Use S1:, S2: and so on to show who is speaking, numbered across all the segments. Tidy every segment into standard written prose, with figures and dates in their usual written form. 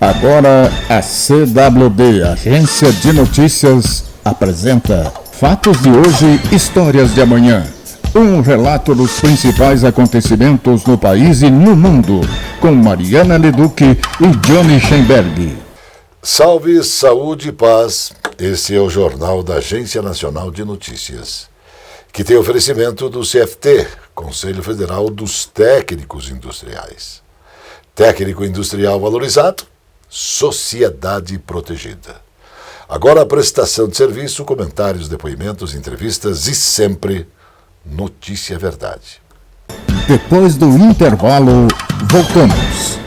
S1: Agora a CWB, Agência de Notícias, apresenta Fatos de hoje, Histórias de amanhã. Um relato dos principais acontecimentos no país e no mundo, com Mariana Leduc e Johnny Schemberg.
S2: Salve, saúde e paz. Esse é o Jornal da Agência Nacional de Notícias, que tem oferecimento do CFT, Conselho Federal dos Técnicos Industriais. Técnico industrial valorizado, sociedade protegida. Agora a prestação de serviço, comentários, depoimentos, entrevistas e sempre notícia verdade.
S1: Depois do intervalo, voltamos.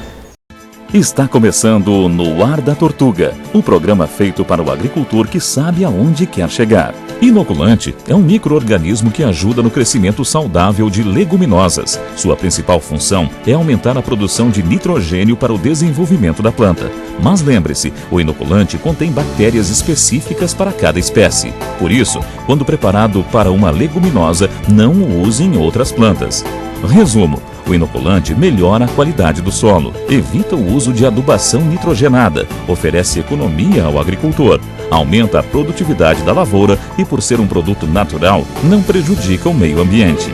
S3: Está começando No Ar da Tortuga, o programa feito para o agricultor que sabe aonde quer chegar. Inoculante é um micro-organismo que ajuda no crescimento saudável de leguminosas. Sua principal função é aumentar a produção de nitrogênio para o desenvolvimento da planta. Mas lembre-se, o inoculante contém bactérias específicas para cada espécie. Por isso, quando preparado para uma leguminosa, não o use em outras plantas. Resumo: o inoculante melhora a qualidade do solo, evita o uso de adubação nitrogenada, oferece economia ao agricultor, aumenta a produtividade da lavoura e, por ser um produto natural, não prejudica o meio ambiente.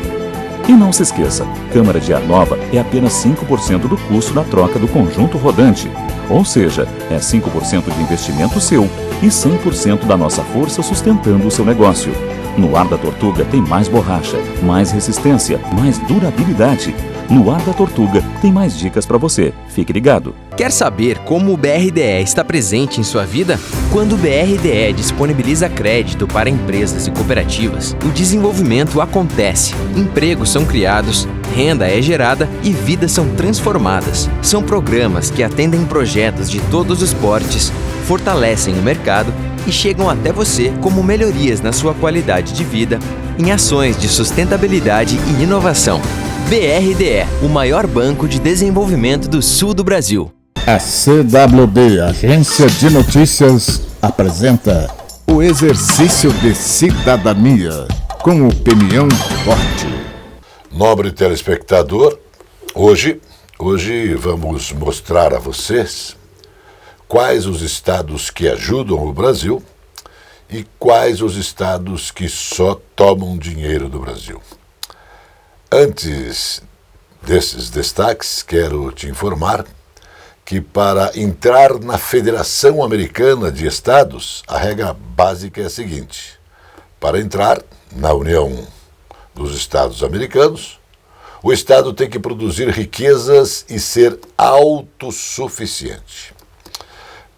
S3: E não se esqueça, câmara de ar nova é apenas 5% do custo da troca do conjunto rodante. Ou seja, é 5% de investimento seu e 100% da nossa força sustentando o seu negócio. No Ar da Tortuga tem mais borracha, mais resistência, mais durabilidade. No Ar da Tortuga tem mais dicas para você. Fique ligado.
S4: Quer saber como o BRDE está presente em sua vida? Quando o BRDE disponibiliza crédito para empresas e cooperativas, o desenvolvimento acontece, empregos são criados, renda é gerada e vidas são transformadas. São programas que atendem projetos de todos os portes, fortalecem o mercado e chegam até você como melhorias na sua qualidade de vida, em ações de sustentabilidade e inovação. BRDE, o maior banco de desenvolvimento do sul do Brasil.
S1: A CWB, Agência de Notícias, apresenta o Exercício de Cidadania, com opinião forte.
S2: Nobre telespectador, hoje vamos mostrar a vocês quais os estados que ajudam o Brasil e quais os estados que só tomam dinheiro do Brasil. Antes desses destaques, quero te informar que para entrar na Federação Americana de Estados, a regra básica é a seguinte: para entrar na União dos Estados Americanos, o Estado tem que produzir riquezas e ser autossuficiente.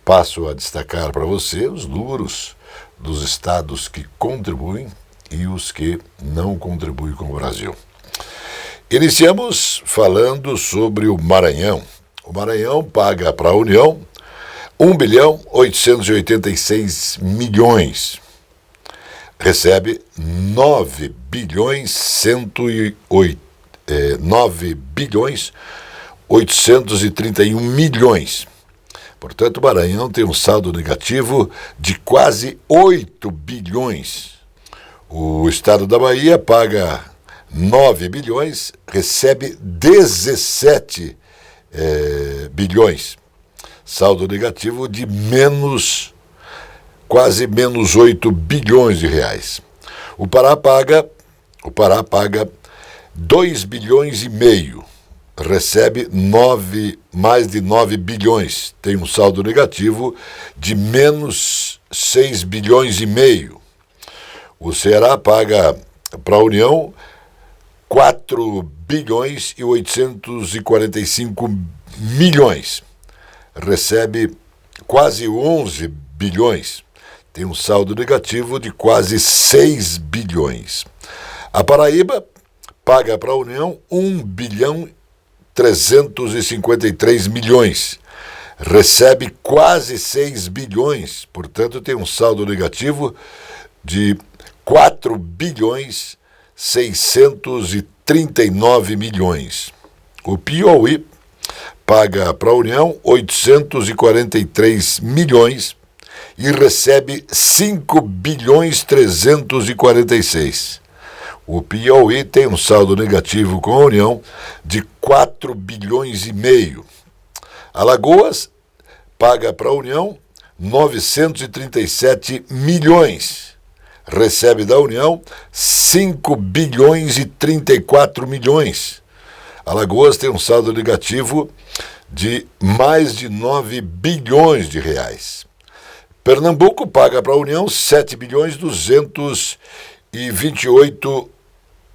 S2: Passo a destacar para você os números dos estados que contribuem e os que não contribuem com o Brasil. Iniciamos falando sobre o Maranhão. O Maranhão paga para a União 1.886 bilhões. Recebe 9 bilhões 831 milhões. Portanto, o Maranhão tem um saldo negativo de quase 8 bilhões. O estado da Bahia paga 9 bilhões, recebe 17 bilhões. Saldo negativo de quase menos 8 bilhões de reais. O Pará paga 2 bilhões e meio, recebe mais de 9 bilhões, tem um saldo negativo de menos 6 bilhões e meio. O Ceará paga para a União 4 bilhões e 845 milhões, recebe quase 11 bilhões, tem um saldo negativo de quase 6 bilhões. A Paraíba paga para a União 1 bilhão 353 milhões, recebe quase 6 bilhões, portanto tem um saldo negativo de 4 bilhões 639 milhões. O Piauí paga para a União 843 milhões e recebe 5 bilhões 346. O Piauí tem um saldo negativo com a União de 4 bilhões e meio. Alagoas paga para a União 937 milhões. Recebe da União 5 bilhões e 34 milhões. Alagoas tem um saldo negativo de mais de 9 bilhões de reais. Pernambuco paga para a União 7 bilhões 228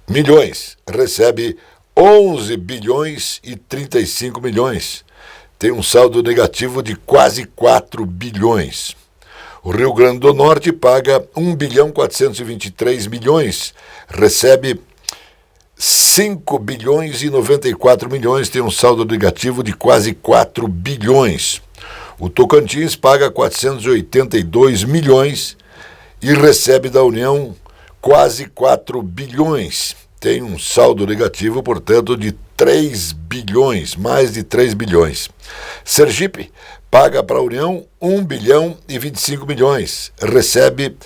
S2: milhões. Recebe 11 bilhões e 35 milhões. Tem um saldo negativo de quase 4 bilhões. O Rio Grande do Norte paga 1 bilhão 423 milhões. Recebe 5 bilhões e 94 milhões. Tem um saldo negativo de quase 4 bilhões. O Tocantins paga 482 milhões e recebe da União quase 4 bilhões. Tem um saldo negativo, portanto, de 3 bilhões, mais de 3 bilhões. Sergipe paga para a União 1 bilhão e 25 milhões. Recebe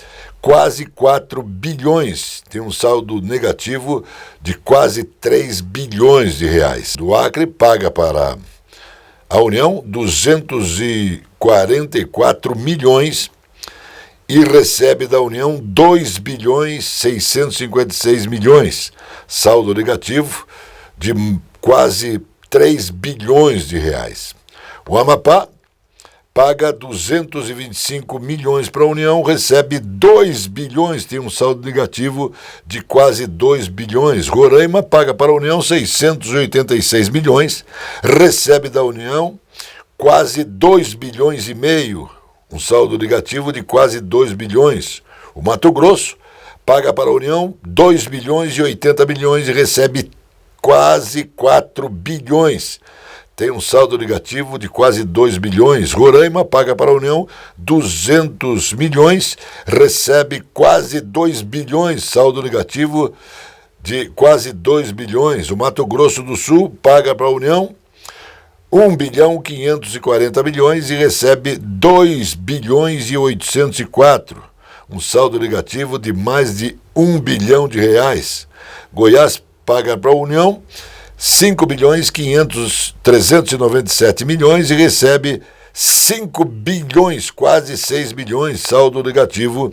S2: quase 4 bilhões. Tem um saldo negativo de quase 3 bilhões de reais. Do Acre paga para a União 244 milhões e recebe da União 2 bilhões 656 milhões. Saldo negativo de quase 3 bilhões de reais. O Amapá paga 225 milhões para a União, recebe 2 bilhões, tem um saldo negativo de quase 2 bilhões. Roraima paga para a União 686 milhões, recebe da União quase 2 bilhões e meio, um saldo negativo de quase 2 bilhões. O Mato Grosso paga para a União 2 bilhões e 80 milhões e recebe quase 4 bilhões. Tem um saldo negativo de quase 2 bilhões. Roraima paga para a União 200 milhões, recebe quase 2 bilhões, saldo negativo de quase 2 bilhões. O Mato Grosso do Sul paga para a União 1 bilhão 540 milhões e recebe 2 bilhões e 804, um saldo negativo de mais de 1 bilhão de reais. Goiás paga para a União 5 bilhões 397 milhões e recebe 5 bilhões, quase 6 bilhões, saldo negativo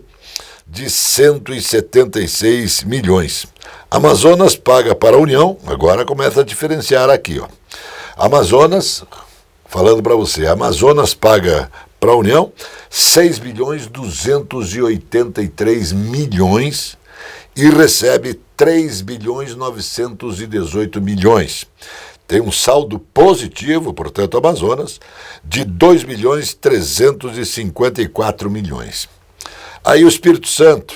S2: de 176 milhões. Amazonas paga para a União, agora começa a diferenciar aqui, ó. Amazonas, falando para você, Amazonas paga para a União 6 bilhões 283 milhões e recebe 3 bilhões 918 milhões. Tem um saldo positivo, portanto, Amazonas, de 2 bilhões 354 milhões. Aí o Espírito Santo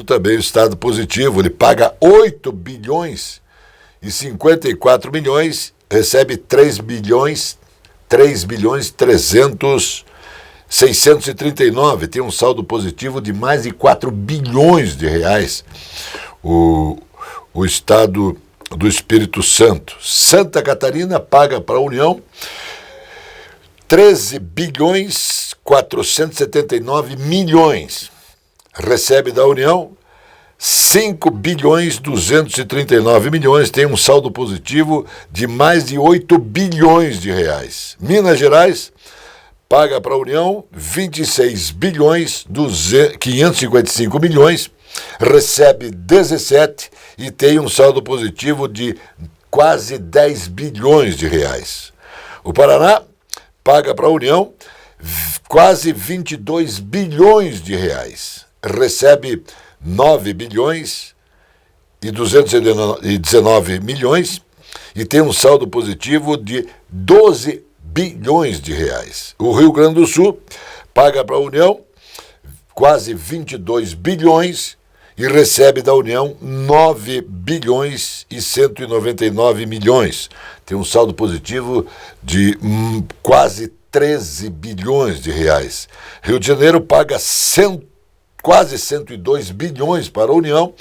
S2: também é um estado positivo, ele paga 8 bilhões e 54 milhões, recebe 3 bilhões 639, tem um saldo positivo de mais de 4 bilhões de reais. O estado do Espírito Santo. Santa Catarina paga para a União 13 bilhões 479 milhões. Recebe da União 5 bilhões 239 milhões, tem um saldo positivo de mais de 8 bilhões de reais. Minas Gerais paga para a União 26 bilhões 555 milhões, recebe 17 e tem um saldo positivo de quase 10 bilhões de reais. O Paraná paga para a União quase 22 bilhões de reais, recebe 9 bilhões e 219 milhões e tem um saldo positivo de 12 bilhões de reais. O Rio Grande do Sul paga para a União quase 22 bilhões e recebe da União 9 bilhões e 199 milhões. Tem um saldo positivo de quase 13 bilhões de reais. Rio de Janeiro paga quase 102 bilhões para a União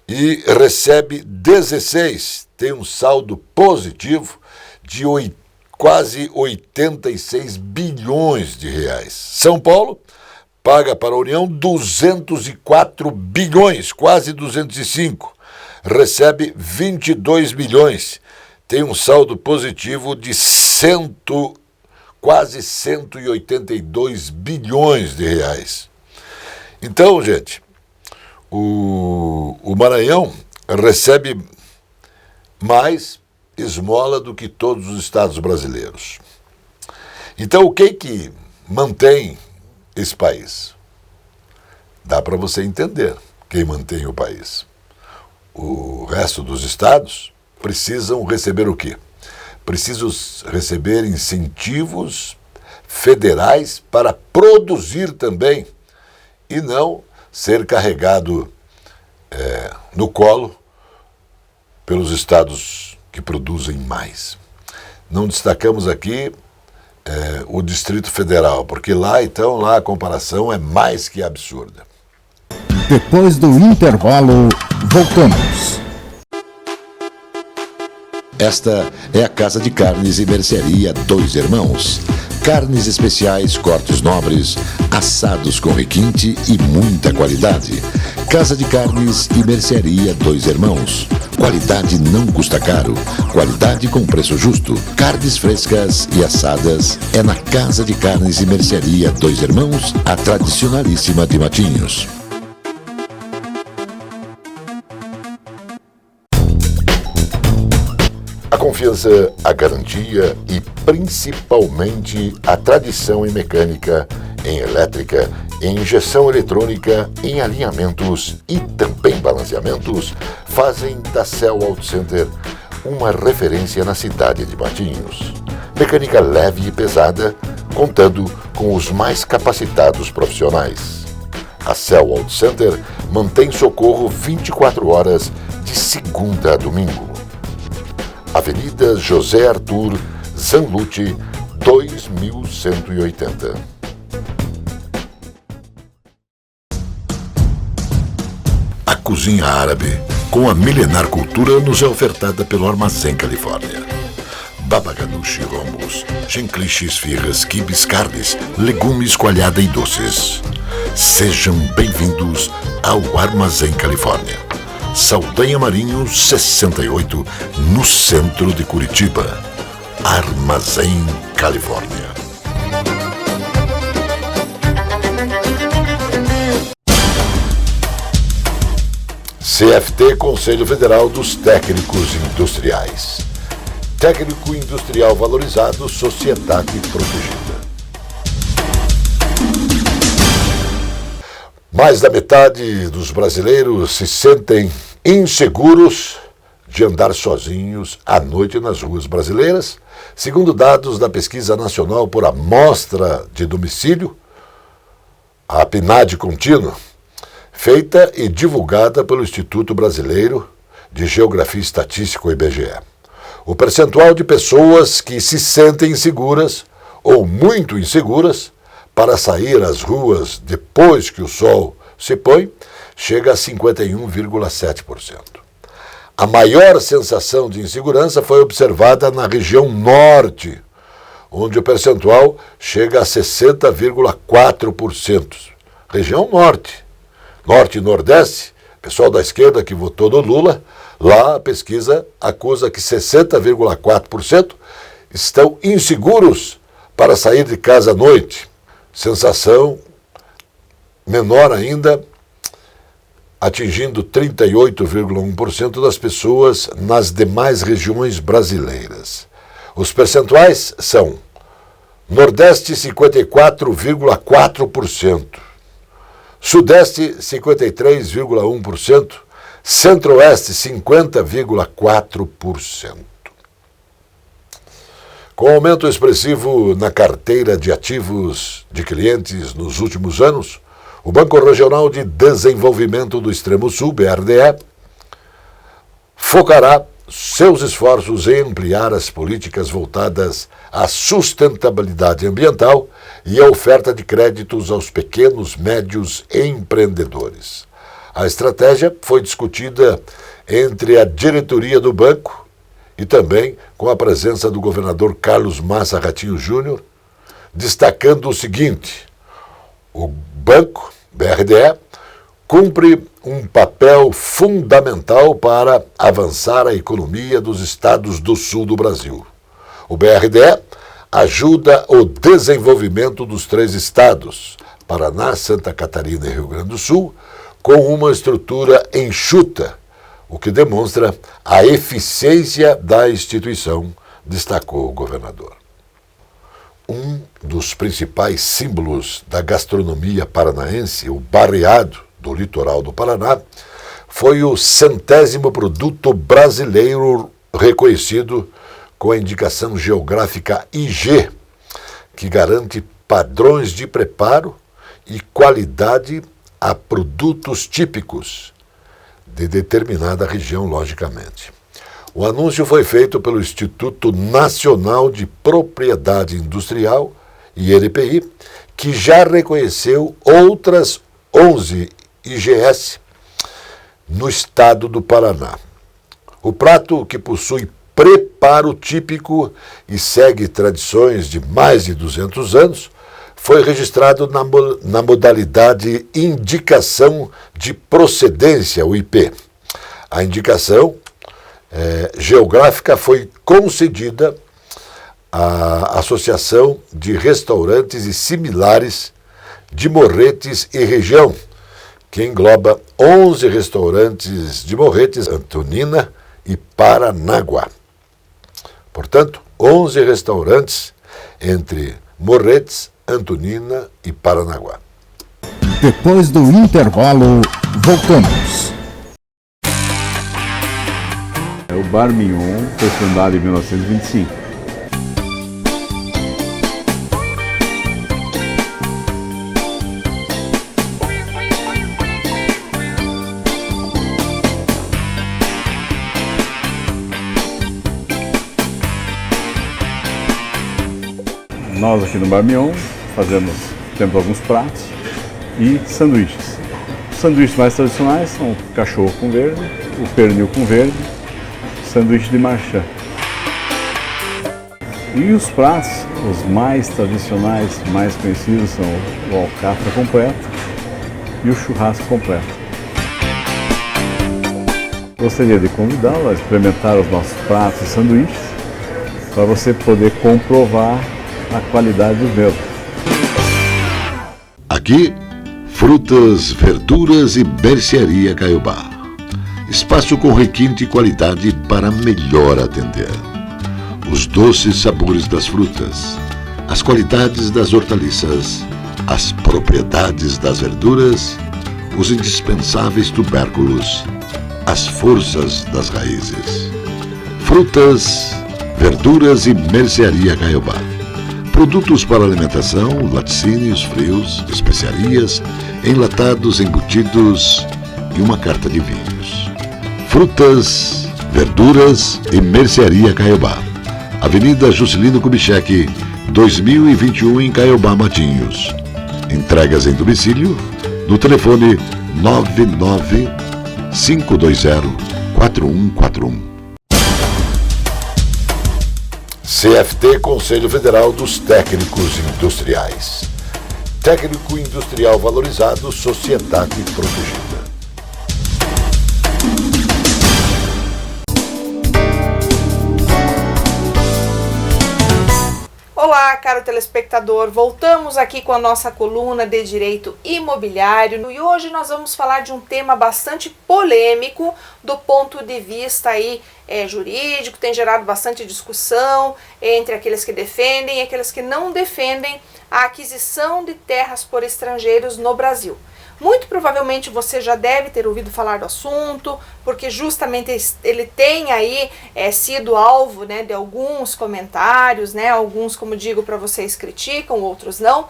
S2: e recebe 16. Tem um saldo positivo de quase 86 bilhões de reais. São Paulo paga para a União 204 bilhões, quase 205. Recebe 22 bilhões. Tem um saldo positivo de quase 182 bilhões de reais. Então, gente, o Maranhão recebe mais esmola do que todos os estados brasileiros. Então, o que mantém esse país? Dá para você entender quem mantém o país. O resto dos estados precisam receber o quê? Precisam receber incentivos federais para produzir também e não ser carregado no colo pelos estados que produzem mais. Não destacamos aqui o Distrito Federal, porque lá a comparação é mais que absurda.
S1: Depois do intervalo, voltamos.
S5: Esta é a Casa de Carnes e Mercearia Dois Irmãos. Carnes especiais, cortes nobres, assados com requinte e muita qualidade. Casa de Carnes e Mercearia Dois Irmãos. Qualidade não custa caro. Qualidade com preço justo. Carnes frescas e assadas é na Casa de Carnes e Mercearia Dois Irmãos, a tradicionalíssima de Matinhos.
S2: A confiança, a garantia e principalmente a tradição em mecânica, em elétrica, em injeção eletrônica, em alinhamentos e também balanceamentos fazem da Cell Auto Center uma referência na cidade de Matinhos. Mecânica leve e pesada, contando com os mais capacitados profissionais. A Cell Auto Center mantém socorro 24 horas de segunda a domingo. Avenida José Arthur Zanlucci, 2180. A cozinha árabe, com a milenar cultura, nos é ofertada pelo Armazém Califórnia. Baba ganoush, romos, genklish, esfirras, quibes, carnes, legumes, coalhada e doces. Sejam bem-vindos ao Armazém Califórnia. Saldanha Marinho 68, no centro de Curitiba. Armazém Califórnia. CFT, Conselho Federal dos Técnicos Industriais. Técnico industrial valorizado, sociedade protegida. Mais da metade dos brasileiros se sentem inseguros de andar sozinhos à noite nas ruas brasileiras, segundo dados da Pesquisa Nacional por Amostra de Domicílio, a PNAD contínua, feita e divulgada pelo Instituto Brasileiro de Geografia e Estatística, o IBGE. O percentual de pessoas que se sentem inseguras ou muito inseguras para sair às ruas depois que o sol se põe, chega a 51,7%. A maior sensação de insegurança foi observada na região norte, onde o percentual chega a 60,4%. Região norte. Norte e Nordeste, pessoal da esquerda que votou no Lula, lá a pesquisa acusa que 60,4% estão inseguros para sair de casa à noite. Sensação menor ainda, atingindo 38,1% das pessoas nas demais regiões brasileiras. Os percentuais são Nordeste 54,4%, Sudeste 53,1%, Centro-Oeste 50,4%. Com aumento expressivo na carteira de ativos de clientes nos últimos anos, o Banco Regional de Desenvolvimento do Extremo Sul, BRDE, focará seus esforços em ampliar as políticas voltadas à sustentabilidade ambiental e à oferta de créditos aos pequenos, médios empreendedores. A estratégia foi discutida entre a diretoria do banco e também com a presença do governador Carlos Massa Ratinho Júnior, destacando o seguinte: o banco, BRDE, cumpre um papel fundamental para avançar a economia dos estados do sul do Brasil. O BRDE ajuda o desenvolvimento dos 3 estados, Paraná, Santa Catarina e Rio Grande do Sul, com uma estrutura enxuta, o que demonstra a eficiência da instituição, destacou o governador. Um dos principais símbolos da gastronomia paranaense, o barreado do litoral do Paraná, foi o 100º produto brasileiro reconhecido com a indicação geográfica IG, que garante padrões de preparo e qualidade a produtos típicos de determinada região, logicamente. O anúncio foi feito pelo Instituto Nacional de Propriedade Industrial, INPI, que já reconheceu outras 11 IGS no estado do Paraná. O prato, que possui preparo típico e segue tradições de mais de 200 anos, foi registrado na modalidade Indicação de Procedência, o IP. A indicação geográfica foi concedida à Associação de Restaurantes e Similares de Morretes e Região, que engloba 11 restaurantes de Morretes, Antonina e Paranaguá. Portanto, 11 restaurantes entre Morretes, Antonina e Paranaguá.
S1: Depois do intervalo, voltamos.
S6: O Bar Mignon foi fundado em 1925. Nós aqui no Bar Mignon temos alguns pratos e sanduíches. Os sanduíches mais tradicionais são o cachorro com verde, o pernil com verde, sanduíche de marchand. E os pratos, os mais tradicionais, mais conhecidos, são o alcatra completo e o churrasco completo. Gostaria de convidá-lo a experimentar os nossos pratos e sanduíches para você poder comprovar a qualidade dos mesmos.
S5: Aqui, frutas, verduras e mercearia Caiobá. Espaço com requinte e qualidade para melhor atender. Os doces sabores das frutas, as qualidades das hortaliças, as propriedades das verduras, os indispensáveis tubérculos, as forças das raízes. Frutas, verduras e mercearia Caiobá. Produtos para alimentação, laticínios, frios, especiarias, enlatados, embutidos e uma carta de vinhos. Frutas, verduras e mercearia Caiobá. Avenida Juscelino Kubitschek, 2021 em Caiobá, Matinhos. Entregas em domicílio no telefone 99520-4141.
S2: CFT, Conselho Federal dos Técnicos Industriais. Técnico industrial valorizado, sociedade protegida.
S7: Olá, caro telespectador, voltamos aqui com a nossa coluna de Direito Imobiliário e hoje nós vamos falar de um tema bastante polêmico do ponto de vista aí, jurídico, tem gerado bastante discussão entre aqueles que defendem e aqueles que não defendem a aquisição de terras por estrangeiros no Brasil. Muito provavelmente você já deve ter ouvido falar do assunto, porque justamente ele tem aí sido alvo, né, de alguns comentários, né, alguns, como digo para vocês, criticam, outros não,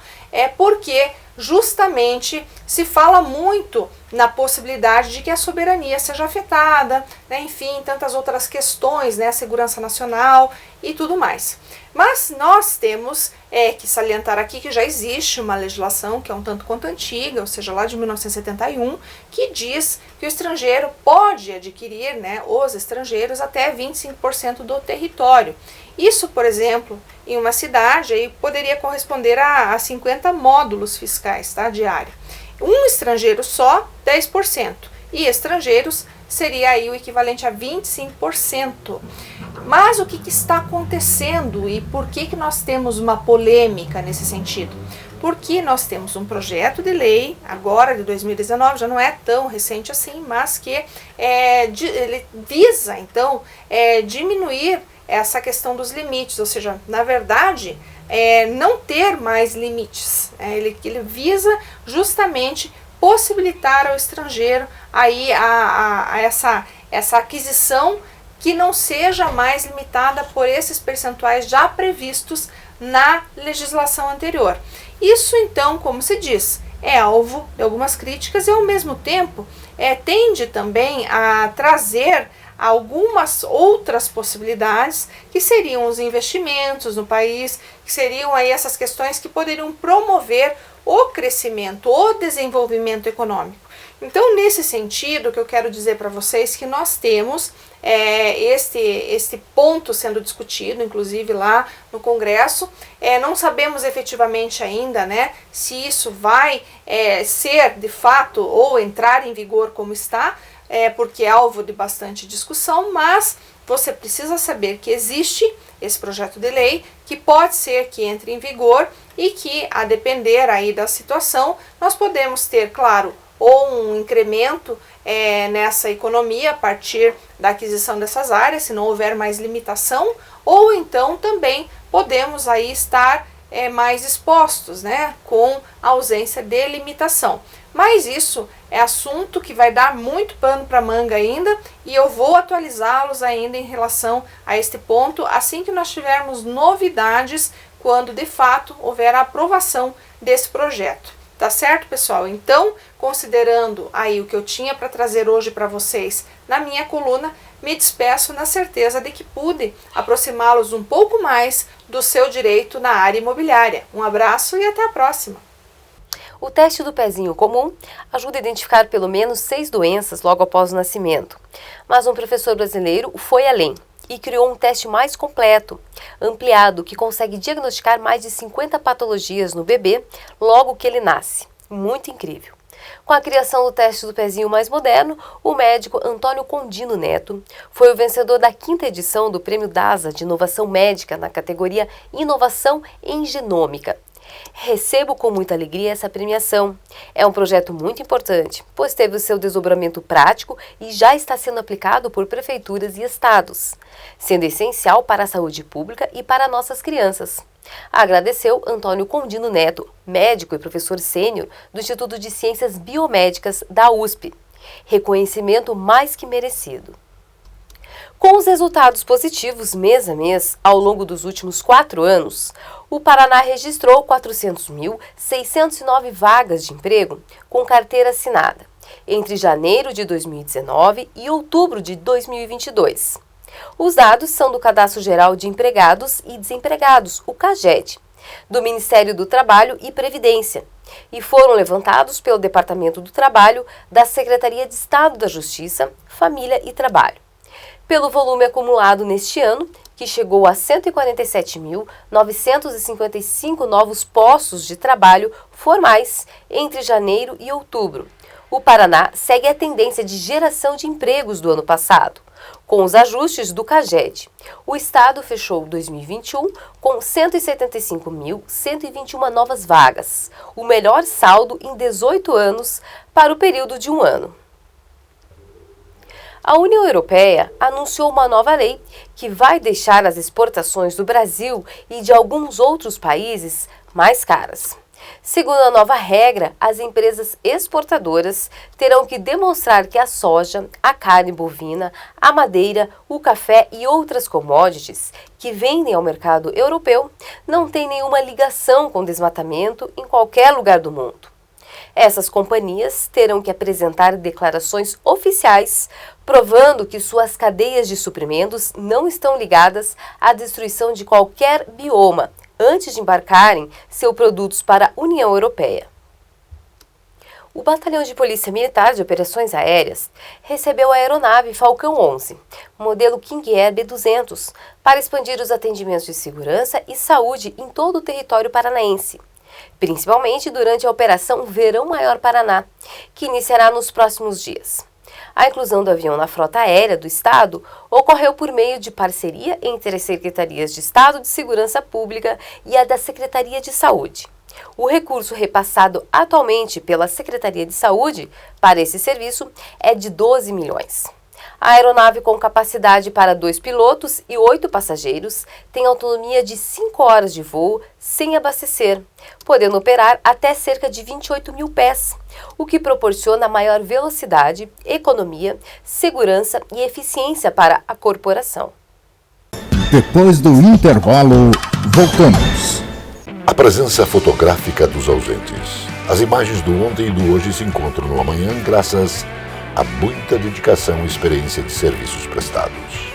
S7: porque justamente se fala muito na possibilidade de que a soberania seja afetada, né, enfim, tantas outras questões, né, a segurança nacional e tudo mais. Mas nós temos que salientar aqui que já existe uma legislação que é um tanto quanto antiga, ou seja, lá de 1971, que diz que o estrangeiro pode adquirir, né, os estrangeiros, até 25% do território. Isso, por exemplo, em uma cidade aí, poderia corresponder a 50 módulos fiscais, tá, diário. Um estrangeiro só, 10%. E estrangeiros, seria aí o equivalente a 25%. Mas o que está acontecendo e por que nós temos uma polêmica nesse sentido? Porque nós temos um projeto de lei, agora de 2019, já não é tão recente assim, mas que ele visa, então, diminuir essa questão dos limites, ou seja, na verdade, não ter mais limites. Ele visa justamente possibilitar ao estrangeiro aí essa aquisição que não seja mais limitada por esses percentuais já previstos na legislação anterior. Isso, então, como se diz, é alvo de algumas críticas e, ao mesmo tempo, tende também a trazer algumas outras possibilidades, que seriam os investimentos no país, que seriam aí essas questões que poderiam promover o crescimento, o desenvolvimento econômico. Então, nesse sentido, que eu quero dizer para vocês que nós temos este ponto sendo discutido, inclusive lá no Congresso. Não sabemos efetivamente ainda, né, se isso vai ser de fato ou entrar em vigor como está, porque é alvo de bastante discussão, mas você precisa saber que existe esse projeto de lei, que pode ser que entre em vigor e que, a depender aí da situação, nós podemos ter, claro, ou um incremento nessa economia a partir da aquisição dessas áreas, se não houver mais limitação, ou então também podemos aí estar mais expostos, né, com a ausência de limitação. Mas isso é assunto que vai dar muito pano para manga ainda, e eu vou atualizá-los ainda em relação a este ponto, assim que nós tivermos novidades, quando de fato houver a aprovação desse projeto. Tá certo, pessoal? Então, considerando aí o que eu tinha para trazer hoje para vocês na minha coluna, me despeço na certeza de que pude aproximá-los um pouco mais do seu direito na área imobiliária. Um abraço e até a próxima!
S8: O teste do pezinho comum ajuda a identificar pelo menos 6 doenças logo após o nascimento. Mas um professor brasileiro foi além e criou um teste mais completo, ampliado, que consegue diagnosticar mais de 50 patologias no bebê logo que ele nasce. Muito incrível. Com a criação do teste do pezinho mais moderno, o médico Antônio Condino Neto foi o vencedor da 5ª edição do Prêmio DASA de Inovação Médica na categoria Inovação em Genômica. Recebo com muita alegria essa premiação. É um projeto muito importante, pois teve o seu desdobramento prático e já está sendo aplicado por prefeituras e estados, sendo essencial para a saúde pública e para nossas crianças. Agradeceu Antônio Condino Neto, médico e professor sênior do Instituto de Ciências Biomédicas da USP. Reconhecimento mais que merecido. Com os resultados positivos mês a mês ao longo dos últimos 4 anos, o Paraná registrou 400.609 vagas de emprego com carteira assinada entre janeiro de 2019 e outubro de 2022. Os dados são do Cadastro Geral de Empregados e Desempregados, o CAGED, do Ministério do Trabalho e Previdência, e foram levantados pelo Departamento do Trabalho da Secretaria de Estado da Justiça, Família e Trabalho. Pelo volume acumulado neste ano, que chegou a 147.955 novos postos de trabalho formais entre janeiro e outubro. O Paraná segue a tendência de geração de empregos do ano passado. Com os ajustes do CAGED, o Estado fechou 2021 com 175.121 novas vagas, o melhor saldo em 18 anos para o período de um ano. A União Europeia anunciou uma nova lei que vai deixar as exportações do Brasil e de alguns outros países mais caras. Segundo a nova regra, as empresas exportadoras terão que demonstrar que a soja, a carne bovina, a madeira, o café e outras commodities que vendem ao mercado europeu não têm nenhuma ligação com desmatamento em qualquer lugar do mundo. Essas companhias terão que apresentar declarações oficiais provando que suas cadeias de suprimentos não estão ligadas à destruição de qualquer bioma antes de embarcarem seus produtos para a União Europeia. O Batalhão de Polícia Militar de Operações Aéreas recebeu a aeronave Falcão 11, modelo King Air B200, para expandir os atendimentos de segurança e saúde em todo o território paranaense, principalmente durante a Operação Verão Maior Paraná, que iniciará nos próximos dias. A inclusão do avião na frota aérea do Estado ocorreu por meio de parceria entre as Secretarias de Estado de Segurança Pública e a da Secretaria de Saúde. O recurso repassado atualmente pela Secretaria de Saúde para esse serviço é de 12 milhões. A aeronave, com capacidade para 2 pilotos e 8 passageiros, tem autonomia de 5 horas de voo sem abastecer, podendo operar até cerca de 28 mil pés, o que proporciona maior velocidade, economia, segurança e eficiência para a corporação.
S1: Depois do intervalo, voltamos.
S2: A presença fotográfica dos ausentes. As imagens do ontem e do hoje se encontram no amanhã graças a muita dedicação e experiência de serviços prestados.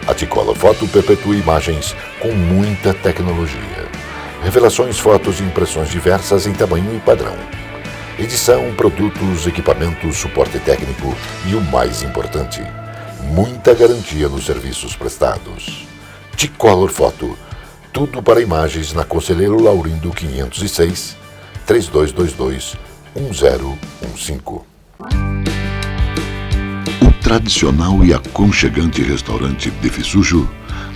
S2: A T-Color Foto perpetua imagens com muita tecnologia. Revelações, fotos e impressões diversas em tamanho e padrão. Edição, produtos, equipamentos, suporte técnico e o mais importante, muita garantia nos serviços prestados. T-Color Foto, tudo para imagens na Conselheiro Laurindo 506, 3222-1015.
S5: O tradicional e aconchegante restaurante Bife Sujo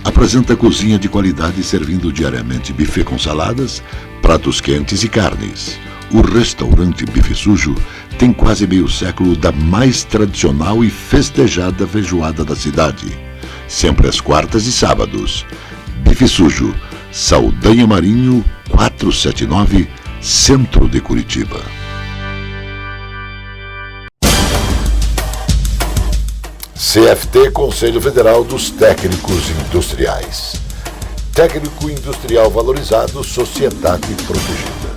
S5: apresenta cozinha de qualidade servindo diariamente buffet com saladas, pratos quentes e carnes. O restaurante Bife Sujo tem quase meio século da mais tradicional e festejada feijoada da cidade. Sempre às quartas e sábados. Bife Sujo, Saldanha Marinho, 479, Centro de Curitiba.
S2: CFT, Conselho Federal dos Técnicos Industriais. Técnico industrial valorizado, sociedade protegida.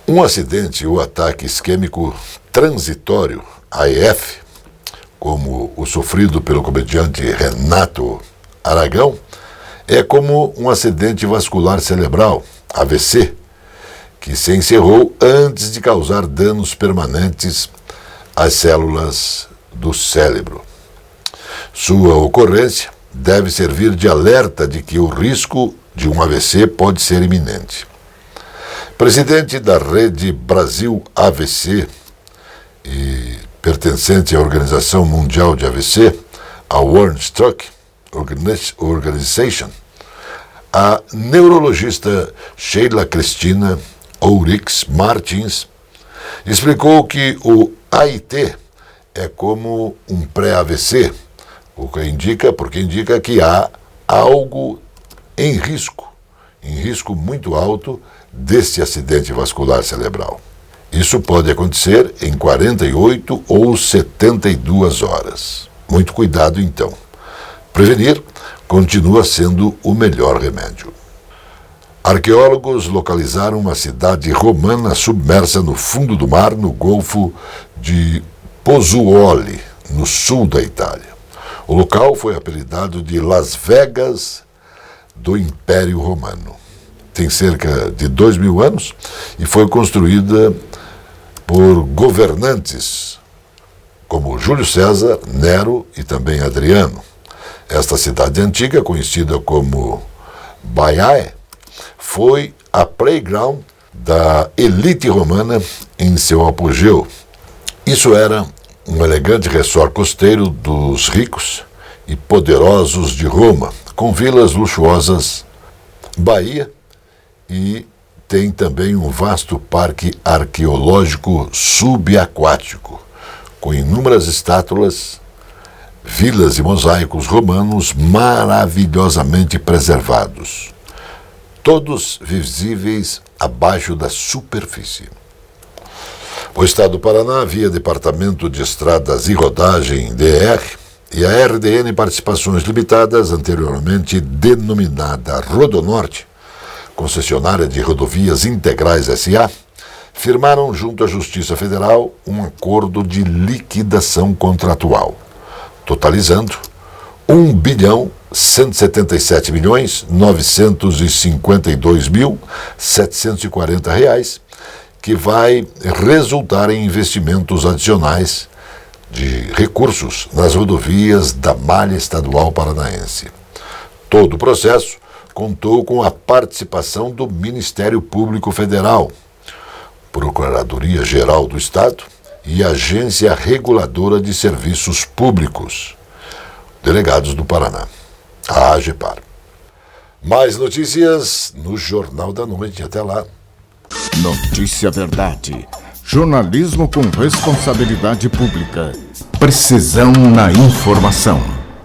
S2: Um acidente ou ataque isquêmico transitório, AEF, como o sofrido pelo comediante Renato Aragão, é como um acidente vascular cerebral, AVC, que se encerrou antes de causar danos permanentes às células do cérebro. Sua ocorrência deve servir de alerta de que o risco de um AVC pode ser iminente. Presidente da Rede Brasil AVC e pertencente à Organização Mundial de AVC, a World Stroke Organization, a neurologista Sheila Cristina Ourix Martins explicou que o AIT é como um pré-AVC, porque indica que há algo em risco muito alto desse acidente vascular cerebral. Isso pode acontecer em 48 ou 72 horas. Muito cuidado, então. Prevenir continua sendo o melhor remédio. Arqueólogos localizaram uma cidade romana submersa no fundo do mar, no Golfo de Pozzuoli, no sul da Itália. O local foi apelidado de Las Vegas do Império Romano. Tem cerca de 2.000 anos e foi construída por governantes como Júlio César, Nero e também Adriano. Esta cidade antiga, conhecida como Baiae, foi a playground da elite romana em seu apogeu. Isso era um elegante resort costeiro dos ricos e poderosos de Roma, com vilas luxuosas, baía, e tem também um vasto parque arqueológico subaquático, com inúmeras estátuas, vilas e mosaicos romanos maravilhosamente preservados, todos visíveis abaixo da superfície. O Estado do Paraná, via Departamento de Estradas e Rodagem, DR, e a RDN Participações Limitadas, anteriormente denominada Rodonorte, concessionária de rodovias integrais S.A., firmaram junto à Justiça Federal um acordo de liquidação contratual, totalizando R$1.952.740, que vai resultar em investimentos adicionais de recursos nas rodovias da malha estadual paranaense. Todo o processo contou com a participação do Ministério Público Federal, Procuradoria-Geral do Estado e Agência Reguladora de Serviços Públicos, delegados do Paraná, a AGEPAR. Mais notícias no Jornal da Noite. Até lá.
S1: Notícia Verdade. Jornalismo com responsabilidade pública. Precisão na informação.